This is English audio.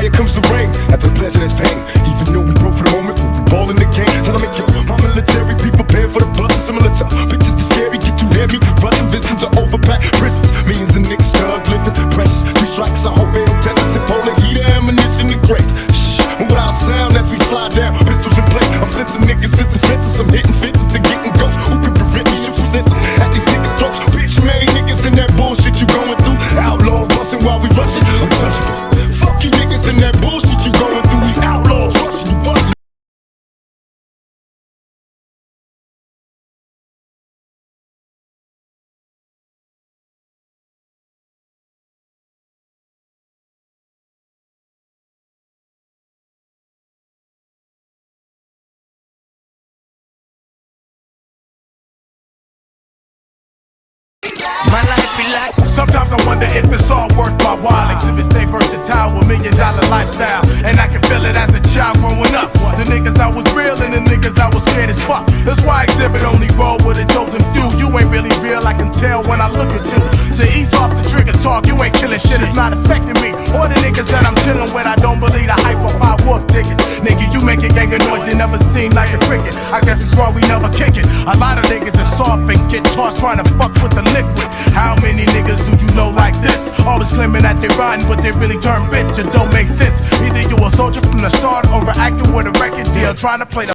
fire comes the rain. After pleasure there's pain. Even though we broke for the moment, we ball in the game. Tell them, yo, my military, be prepared for the bust. Similar to bitches too scary, get too near me. Running visions of overpacked prisons. Millions of niggas stuck living precious. 3 strikes, I hope they don't test us. And polar heater, ammunition, and crates. Shh, without sound as we slide down. Pistols in place. I'm sensing niggas since the fences. I'm hitting fences to getting ghosts. Who can prevent me? Shoot some senses at these niggas' throats. Bitch, man, niggas in that bullshit you going through. Outlaws busting while we rushing. Untouchable. Fuck you niggas in that bullshit you going through. We outlaws rushing, you busting. My life be like, sometimes I wonder if it's all worth my while. Exhibit stay versatile with $1 million lifestyle. And I can feel it as a child growing up. The niggas that was real and the niggas that was scared as fuck. That's why Exhibit only roll with a chosen few. You ain't really real, I can tell when I look at you. So ease off the trigger talk, you ain't killing shit, it's not affecting me. Or the niggas that I'm chilling with, I don't believe the hype of 5 wolf tickets. Nigga, you make a gang of noise, you never seem like a cricket. I guess it's why we never kick it. A lot of niggas is soft and get tossed trying to fuck with the liquid. How many niggas do you know like this? Always claiming that they riding, but they really turn bitch. It don't make sense. Either you a soldier from the start or an actor with a record deal trying to play the